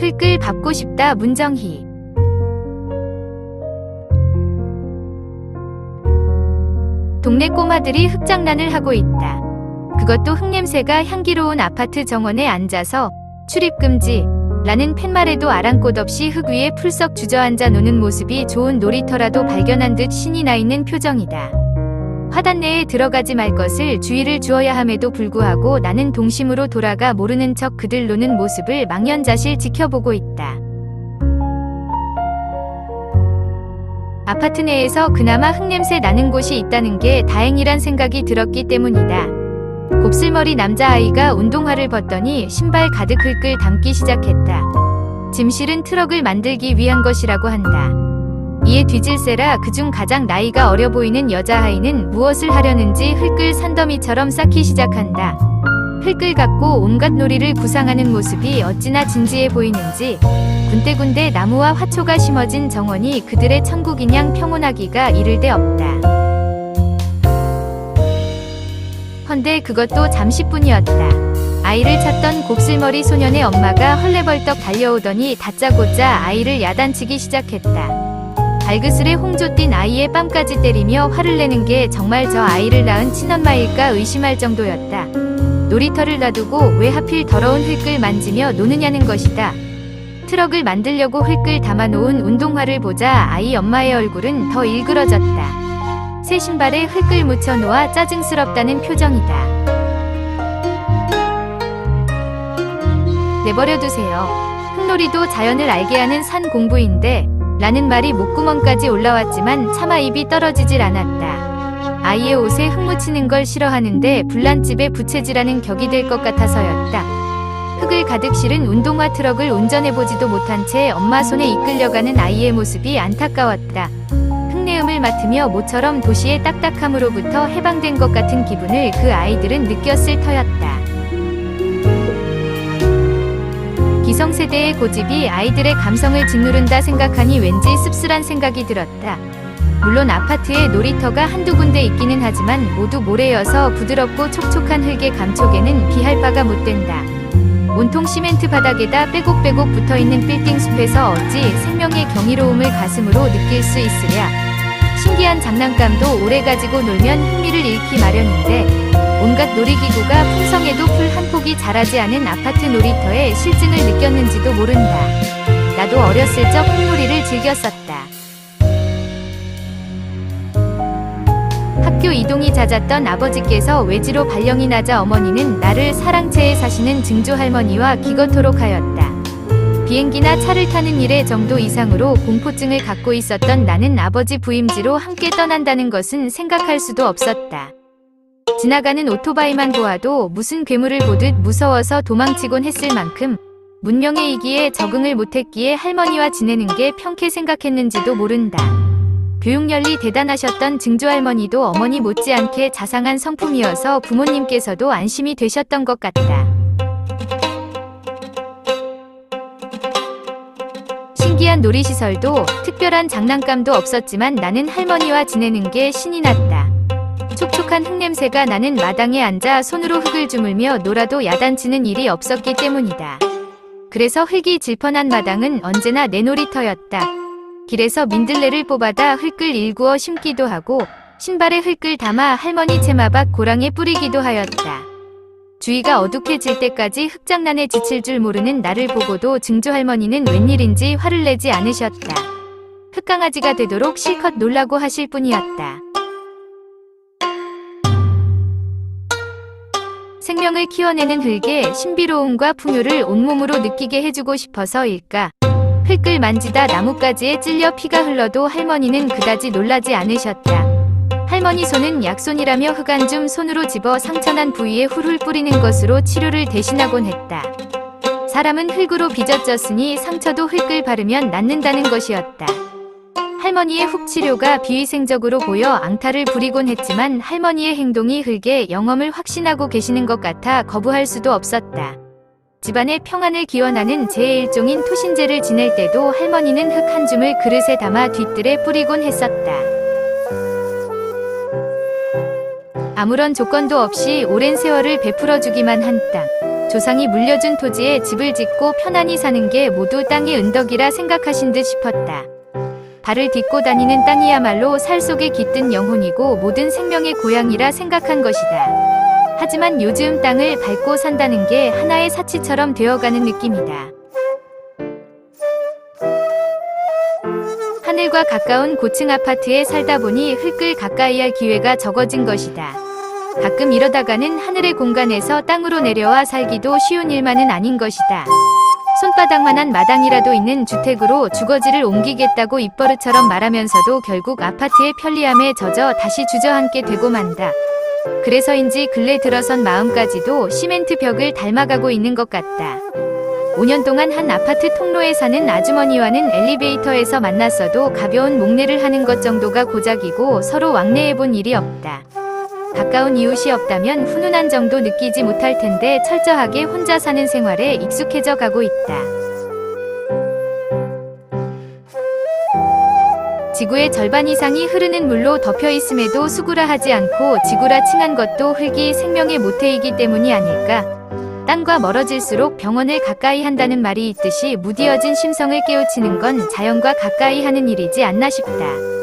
흙을 밟고 싶다 문정희. 동네 꼬마들이 흙장난을 하고 있다. 그것도 흙냄새가 향기로운 아파트 정원에 앉아서 출입금지 라는 팻말에도 아랑곳 없이 흙 위에 풀썩 주저앉아 노는 모습이 좋은 놀이터라도 발견한 듯 신이 나 있는 표정이다. 화단 내에 들어가지 말 것을 주의를 주어야 함에도 불구하고 나는 동심으로 돌아가 모르는 척 그들 노는 모습을 망연자실 지켜보고 있다. 아파트 내에서 그나마 흙냄새 나는 곳이 있다는 게 다행이란 생각이 들었기 때문이다. 곱슬머리 남자아이가 운동화를 벗더니 신발 가득 흙을 담기 시작했다. 짐실은 트럭을 만들기 위한 것이라고 한다. 이에 뒤질세라 그중 가장 나이가 어려 보이는 여자아이는 무엇을 하려는지 흙을 산더미처럼 쌓기 시작한다. 흙을 갖고 온갖 놀이를 구상하는 모습이 어찌나 진지해 보이는지 군데군데 나무와 화초가 심어진 정원이 그들의 천국인 양 평온하기가 이를 데 없다. 헌데 그것도 잠시뿐이었다. 아이를 찾던 곱슬머리 소년의 엄마가 헐레벌떡 달려오더니 다짜고짜 아이를 야단치기 시작했다. 발그스레 홍조 띈 아이의 뺨까지 때리며 화를 내는 게 정말 저 아이를 낳은 친엄마일까 의심할 정도였다. 놀이터를 놔두고 왜 하필 더러운 흙을 만지며 노느냐는 것이다. 트럭을 만들려고 흙을 담아놓은 운동화를 보자 아이 엄마의 얼굴은 더 일그러졌다. 새 신발에 흙을 묻혀 놓아 짜증스럽다는 표정이다. 내버려 두세요. 흙놀이도 자연을 알게 하는 산 공부인데 라는 말이 목구멍까지 올라왔지만 차마 입이 떨어지질 않았다. 아이의 옷에 흙 묻히는 걸 싫어하는데 불난집에 부채질하는 격이 될 것 같아서였다. 흙을 가득 실은 운동화 트럭을 운전해보지도 못한 채 엄마 손에 이끌려가는 아이의 모습이 안타까웠다. 흙내음을 맡으며 모처럼 도시의 딱딱함으로부터 해방된 것 같은 기분을 그 아이들은 느꼈을 터였다. 기성세대의 고집이 아이들의 감성을 짓누른다 생각하니 왠지 씁쓸한 생각이 들었다. 물론 아파트에 놀이터가 한두 군데 있기는 하지만 모두 모래여서 부드럽고 촉촉한 흙의 감촉에는 비할 바가 못된다. 온통 시멘트 바닥에다 빼곡빼곡 붙어있는 빌딩 숲에서 어찌 생명의 경이로움을 가슴으로 느낄 수 있으랴. 신기한 장난감도 오래 가지고 놀면 흥미를 잃기 마련인데 온갖 놀이기구가 풍성해도 풀 한 폭이 자라지 않은 아파트 놀이터에 실증을 느꼈는지도 모른다. 나도 어렸을 적 흙놀이를 즐겼었다. 학교 이동이 잦았던 아버지께서 외지로 발령이 나자 어머니는 나를 사랑채에 사시는 증조 할머니와 기거토록 하였다. 비행기나 차를 타는 일의 정도 이상으로 공포증을 갖고 있었던 나는 아버지 부임지로 함께 떠난다는 것은 생각할 수도 없었다. 지나가는 오토바이만 보아도 무슨 괴물을 보듯 무서워서 도망치곤 했을 만큼 문명의 이기에 적응을 못했기에 할머니와 지내는 게 편케 생각했는지도 모른다. 교육열이 대단하셨던 증조할머니도 어머니 못지않게 자상한 성품이어서 부모님께서도 안심이 되셨던 것 같다. 신기한 놀이시설도 특별한 장난감도 없었지만 나는 할머니와 지내는 게 신이 났다. 촉촉한 흙냄새가 나는 마당에 앉아 손으로 흙을 주물며 놀아도 야단치는 일이 없었기 때문이다. 그래서 흙이 질펀한 마당은 언제나 내 놀이터였다. 길에서 민들레를 뽑아다 흙을 일구어 심기도 하고 신발에 흙을 담아 할머니 채마박 고랑에 뿌리기도 하였다. 주위가 어둑해질 때까지 흙장난에 지칠 줄 모르는 나를 보고도 증조할머니는 웬일인지 화를 내지 않으셨다. 흙강아지가 되도록 실컷 놀라고 하실 뿐이었다. 생명을 키워내는 흙의 신비로움과 풍요를 온몸으로 느끼게 해주고 싶어서일까. 흙을 만지다 나뭇가지에 찔려 피가 흘러도 할머니는 그다지 놀라지 않으셨다. 할머니 손은 약손이라며 흙 한 줌 손으로 집어 상처난 부위에 훌훌 뿌리는 것으로 치료를 대신하곤 했다. 사람은 흙으로 빚어졌으니 상처도 흙을 바르면 낫는다는 것이었다. 할머니의 흙 치료가 비위생적으로 보여 앙탈을 부리곤 했지만 할머니의 행동이 흙의 영험을 확신하고 계시는 것 같아 거부할 수도 없었다. 집안의 평안을 기원하는 제의 일종인 토신제를 지낼 때도 할머니는 흙 한 줌을 그릇에 담아 뒤뜰에 뿌리곤 했었다. 아무런 조건도 없이 오랜 세월을 베풀어주기만 한 땅. 조상이 물려준 토지에 집을 짓고 편안히 사는 게 모두 땅의 은덕이라 생각하신 듯 싶었다. 발을 딛고 다니는 땅이야말로 살 속에 깃든 영혼이고 모든 생명의 고향이라 생각한 것이다. 하지만 요즘 땅을 밟고 산다는 게 하나의 사치처럼 되어가는 느낌이다. 하늘과 가까운 고층 아파트에 살다 보니 흙을 가까이 할 기회가 적어진 것이다. 가끔 이러다가는 하늘의 공간에서 땅으로 내려와 살기도 쉬운 일만은 아닌 것이다. 손바닥만한 마당이라도 있는 주택으로 주거지를 옮기겠다고 입버릇처럼 말하면서도 결국 아파트의 편리함에 젖어 다시 주저앉게 되고 만다. 그래서인지 근래 들어선 마음까지도 시멘트 벽을 닮아가고 있는 것 같다. 5년 동안 한 아파트 통로에 사는 아주머니와는 엘리베이터에서 만났어도 가벼운 목례를 하는 것 정도가 고작이고 서로 왕래해본 일이 없다. 가까운 이웃이 없다면 훈훈한 정도 느끼지 못할 텐데 철저하게 혼자 사는 생활에 익숙해져 가고 있다. 지구의 절반 이상이 흐르는 물로 덮여 있음에도 수구라 하지 않고 지구라 칭한 것도 흙이 생명의 모태이기 때문이 아닐까? 땅과 멀어질수록 병원을 가까이 한다는 말이 있듯이 무디어진 심성을 깨우치는 건 자연과 가까이 하는 일이지 않나 싶다.